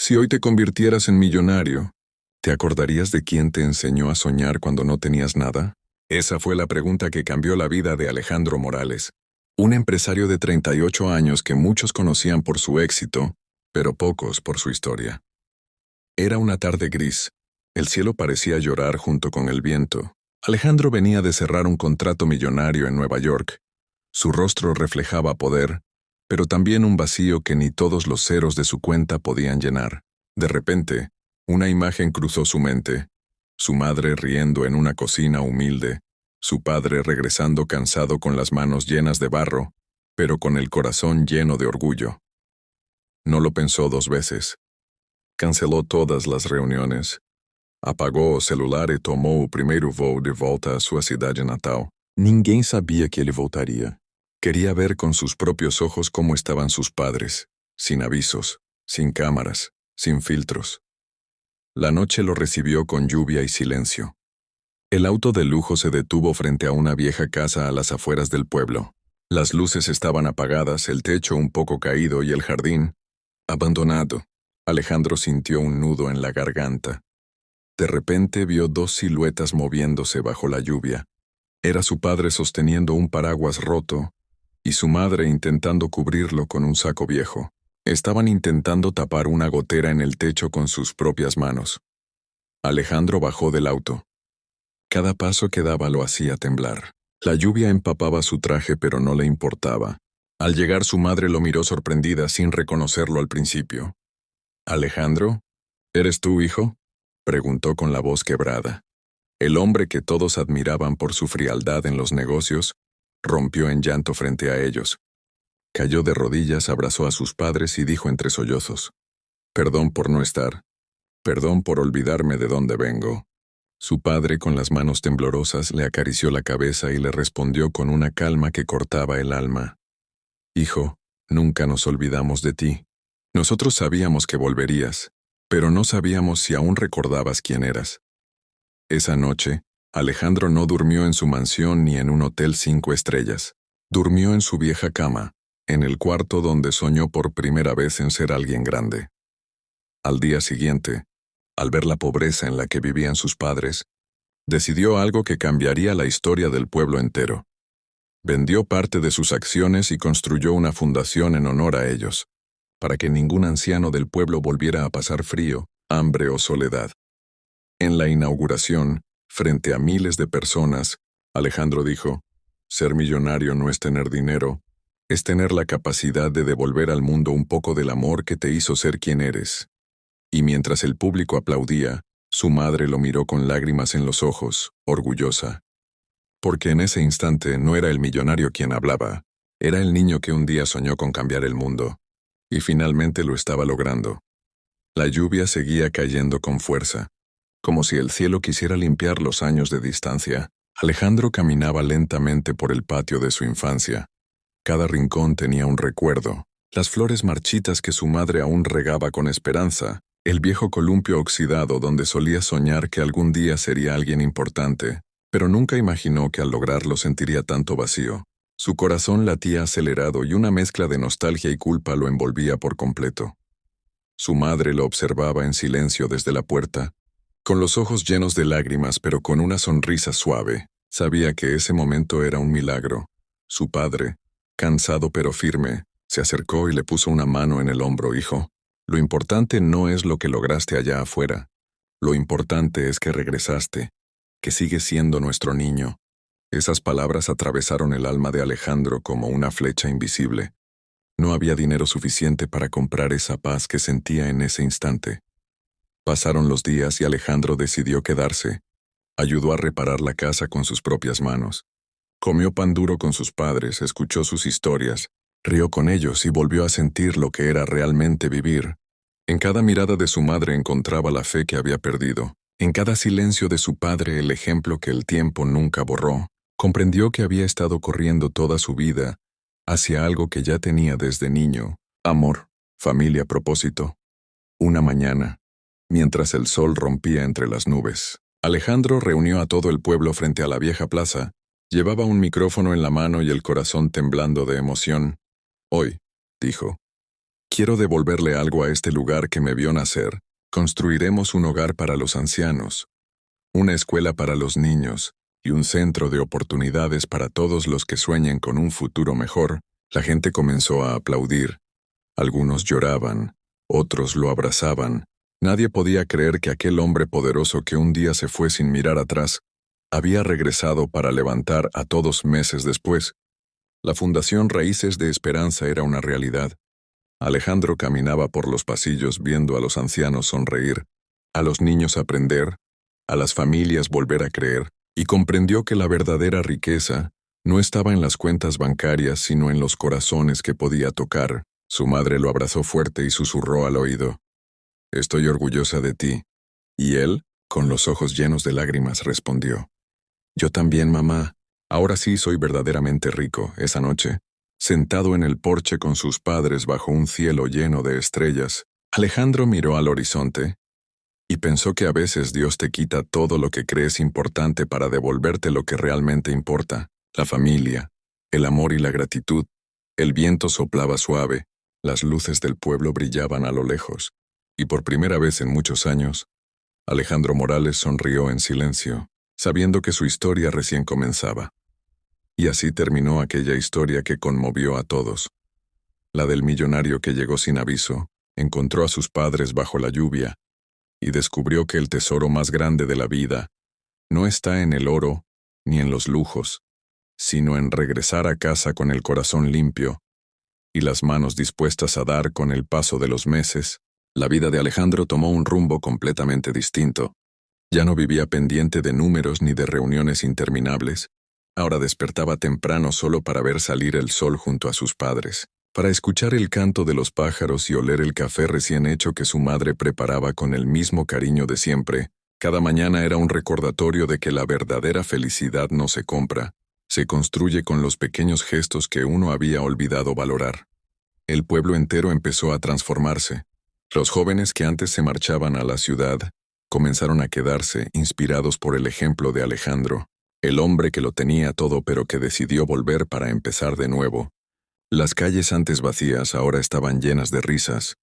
Si hoy te convirtieras en millonario, ¿te acordarías de quién te enseñó a soñar cuando no tenías nada? Esa fue la pregunta que cambió la vida de Alejandro Morales, un empresario de 38 años que muchos conocían por su éxito, pero pocos por su historia. Era una tarde gris. El cielo parecía llorar junto con el viento. Alejandro venía de cerrar un contrato millonario en Nueva York. Su rostro reflejaba poder, pero también un vacío que ni todos los ceros de su cuenta podían llenar. De repente, una imagen cruzó su mente. Su madre riendo en una cocina humilde, su padre regresando cansado con las manos llenas de barro, pero con el corazón lleno de orgullo. No lo pensó dos veces. Canceló todas las reuniones. Apagou o celular e tomou o primeiro voo de volta à sua cidade natal. Ninguém sabia que ele voltaria. Quería ver con sus propios ojos cómo estaban sus padres, sin avisos, sin cámaras, sin filtros. La noche lo recibió con lluvia y silencio. El auto de lujo se detuvo frente a una vieja casa a las afueras del pueblo. Las luces estaban apagadas, el techo un poco caído y el jardín abandonado. Alejandro sintió un nudo en la garganta. De repente vio dos siluetas moviéndose bajo la lluvia. Era su padre sosteniendo un paraguas roto y su madre intentando cubrirlo con un saco viejo. Estaban intentando tapar una gotera en el techo con sus propias manos. Alejandro bajó del auto. Cada paso que daba lo hacía temblar. La lluvia empapaba su traje, pero no le importaba. Al llegar su madre lo miró sorprendida sin reconocerlo al principio. «¿Alejandro? ¿Eres tú, hijo?», preguntó con la voz quebrada. El hombre que todos admiraban por su frialdad en los negocios rompió en llanto frente a ellos. Cayó de rodillas, abrazó a sus padres y dijo entre sollozos: «Perdón por no estar. Perdón por olvidarme de dónde vengo». Su padre, con las manos temblorosas, le acarició la cabeza y le respondió con una calma que cortaba el alma: «Hijo, nunca nos olvidamos de ti. Nosotros sabíamos que volverías, pero no sabíamos si aún recordabas quién eras». Esa noche, Alejandro no durmió en su mansión ni en un hotel 5 estrellas. Durmió en su vieja cama, en el cuarto donde soñó por primera vez en ser alguien grande. Al día siguiente, al ver la pobreza en la que vivían sus padres, decidió algo que cambiaría la historia del pueblo entero. Vendió parte de sus acciones y construyó una fundación en honor a ellos, para que ningún anciano del pueblo volviera a pasar frío, hambre o soledad. En la inauguración, frente a miles de personas, Alejandro dijo: «Ser millonario no es tener dinero, es tener la capacidad de devolver al mundo un poco del amor que te hizo ser quien eres». Y mientras el público aplaudía, su madre lo miró con lágrimas en los ojos, orgullosa. Porque en ese instante no era el millonario quien hablaba, era el niño que un día soñó con cambiar el mundo. Y finalmente lo estaba logrando. La lluvia seguía cayendo con fuerza, como si el cielo quisiera limpiar los años de distancia. Alejandro caminaba lentamente por el patio de su infancia. Cada rincón tenía un recuerdo: las flores marchitas que su madre aún regaba con esperanza, el viejo columpio oxidado donde solía soñar que algún día sería alguien importante, pero nunca imaginó que al lograrlo sentiría tanto vacío. Su corazón latía acelerado y una mezcla de nostalgia y culpa lo envolvía por completo. Su madre lo observaba en silencio desde la puerta, con los ojos llenos de lágrimas pero con una sonrisa suave. Sabía que ese momento era un milagro. Su padre, cansado pero firme, se acercó y le puso una mano en el hombro. «Hijo, lo importante no es lo que lograste allá afuera. Lo importante es que regresaste, que sigues siendo nuestro niño». Esas palabras atravesaron el alma de Alejandro como una flecha invisible. No había dinero suficiente para comprar esa paz que sentía en ese instante. Pasaron los días y Alejandro decidió quedarse. Ayudó a reparar la casa con sus propias manos. Comió pan duro con sus padres, escuchó sus historias, rió con ellos y volvió a sentir lo que era realmente vivir. En cada mirada de su madre encontraba la fe que había perdido. En cada silencio de su padre el ejemplo que el tiempo nunca borró. Comprendió que había estado corriendo toda su vida hacia algo que ya tenía desde niño: amor, familia, propósito. Una mañana, mientras el sol rompía entre las nubes, Alejandro reunió a todo el pueblo frente a la vieja plaza. Llevaba un micrófono en la mano y el corazón temblando de emoción. «Hoy», dijo, Quiero devolverle algo a este lugar que me vio nacer. Construiremos un hogar para los ancianos, una escuela para los niños y un centro de oportunidades para todos los que sueñen con un futuro mejor. La gente comenzó a aplaudir. Algunos lloraban, otros lo abrazaban. Nadie podía creer que aquel hombre poderoso que un día se fue sin mirar atrás, había regresado para levantar a todos meses después. La Fundación Raíces de Esperanza era una realidad. Alejandro caminaba por los pasillos viendo a los ancianos sonreír, a los niños aprender, a las familias volver a creer, y comprendió que la verdadera riqueza no estaba en las cuentas bancarias, sino en los corazones que podía tocar. Su madre lo abrazó fuerte y susurró al oído: «Estoy orgullosa de ti». Y él, con los ojos llenos de lágrimas, respondió: «Yo también, mamá. Ahora sí soy verdaderamente rico». Esa noche, sentado en el porche con sus padres bajo un cielo lleno de estrellas, Alejandro miró al horizonte y pensó que a veces Dios te quita todo lo que crees importante para devolverte lo que realmente importa: la familia, el amor y la gratitud. El viento soplaba suave, las luces del pueblo brillaban a lo lejos, y por primera vez en muchos años, Alejandro Morales sonrió en silencio, sabiendo que su historia recién comenzaba. Y así terminó aquella historia que conmovió a todos. La del millonario que llegó sin aviso, encontró a sus padres bajo la lluvia, y descubrió que el tesoro más grande de la vida no está en el oro ni en los lujos, sino en regresar a casa con el corazón limpio y las manos dispuestas a dar. Con el paso de los meses, la vida de Alejandro tomó un rumbo completamente distinto. Ya no vivía pendiente de números ni de reuniones interminables. Ahora despertaba temprano solo para ver salir el sol junto a sus padres, para escuchar el canto de los pájaros y oler el café recién hecho que su madre preparaba con el mismo cariño de siempre. Cada mañana era un recordatorio de que la verdadera felicidad no se compra, se construye con los pequeños gestos que uno había olvidado valorar. El pueblo entero empezó a transformarse. Los jóvenes que antes se marchaban a la ciudad comenzaron a quedarse, inspirados por el ejemplo de Alejandro, el hombre que lo tenía todo pero que decidió volver para empezar de nuevo. Las calles antes vacías ahora estaban llenas de risas,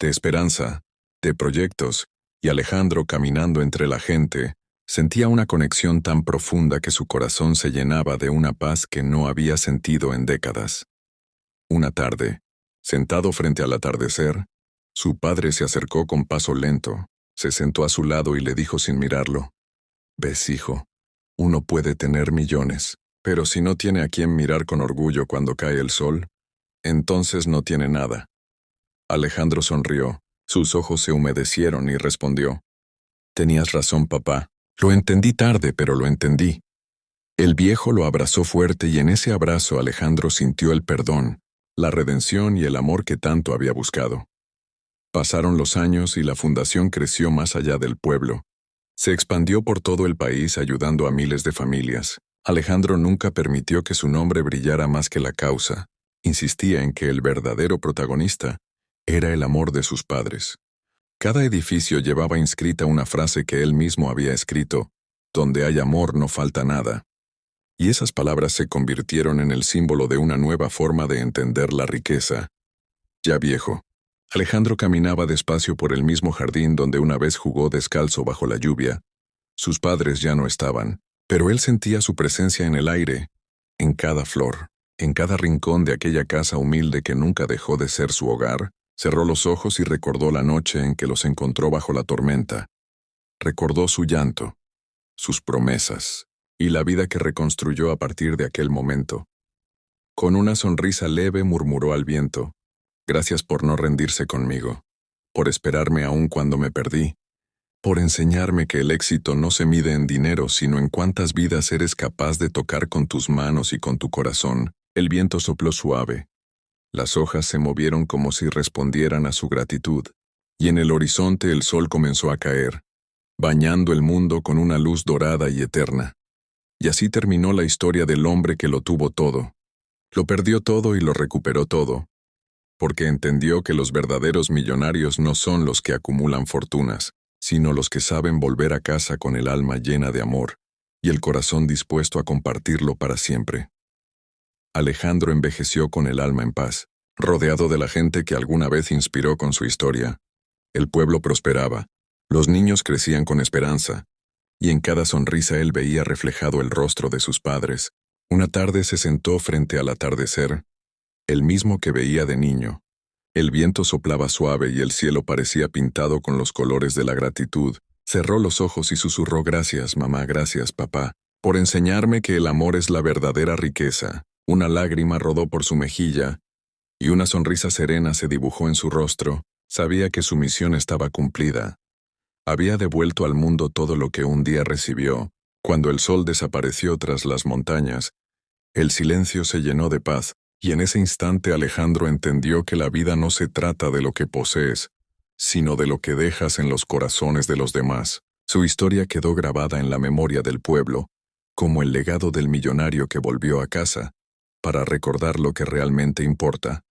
de esperanza, de proyectos, y Alejandro, caminando entre la gente, sentía una conexión tan profunda que su corazón se llenaba de una paz que no había sentido en décadas. Una tarde, sentado frente al atardecer, su padre se acercó con paso lento, se sentó a su lado y le dijo sin mirarlo: «¿Ves, hijo? Uno puede tener millones, pero si no tiene a quien mirar con orgullo cuando cae el sol, entonces no tiene nada». Alejandro sonrió, sus ojos se humedecieron y respondió: «Tenías razón, papá. Lo entendí tarde, pero lo entendí». El viejo lo abrazó fuerte y en ese abrazo Alejandro sintió el perdón, la redención y el amor que tanto había buscado. Pasaron los años y la fundación creció más allá del pueblo. Se expandió por todo el país ayudando a miles de familias. Alejandro nunca permitió que su nombre brillara más que la causa. Insistía en que el verdadero protagonista era el amor de sus padres. Cada edificio llevaba inscrita una frase que él mismo había escrito: «Donde hay amor no falta nada». Y esas palabras se convirtieron en el símbolo de una nueva forma de entender la riqueza. Ya viejo, Alejandro caminaba despacio por el mismo jardín donde una vez jugó descalzo bajo la lluvia. Sus padres ya no estaban, pero él sentía su presencia en el aire, en cada flor, en cada rincón de aquella casa humilde que nunca dejó de ser su hogar. Cerró los ojos y recordó la noche en que los encontró bajo la tormenta. Recordó su llanto, sus promesas, y la vida que reconstruyó a partir de aquel momento. Con una sonrisa leve murmuró al viento: «Gracias por no rendirse conmigo, por esperarme aún cuando me perdí, por enseñarme que el éxito no se mide en dinero, sino en cuántas vidas eres capaz de tocar con tus manos y con tu corazón». El viento sopló suave. Las hojas se movieron como si respondieran a su gratitud, y en el horizonte el sol comenzó a caer, bañando el mundo con una luz dorada y eterna. Y así terminó la historia del hombre que lo tuvo todo. Lo perdió todo y lo recuperó todo, porque entendió que los verdaderos millonarios no son los que acumulan fortunas, sino los que saben volver a casa con el alma llena de amor y el corazón dispuesto a compartirlo para siempre. Alejandro envejeció con el alma en paz. rodeado de la gente que alguna vez inspiró con su historia. El pueblo prosperaba, los niños crecían con esperanza, y en cada sonrisa él veía reflejado el rostro de sus padres. Una tarde se sentó frente al atardecer, el mismo que veía de niño. El viento soplaba suave y el cielo parecía pintado con los colores de la gratitud. Cerró los ojos y susurró: «Gracias, mamá, gracias, papá, por enseñarme que el amor es la verdadera riqueza». Una lágrima rodó por su mejilla, y una sonrisa serena se dibujó en su rostro. Sabía que su misión estaba cumplida. Había devuelto al mundo todo lo que un día recibió. Cuando el sol desapareció tras las montañas, el silencio se llenó de paz, y en ese instante Alejandro entendió que la vida no se trata de lo que posees, sino de lo que dejas en los corazones de los demás. Su historia quedó grabada en la memoria del pueblo, como el legado del millonario que volvió a casa, para recordar lo que realmente importa.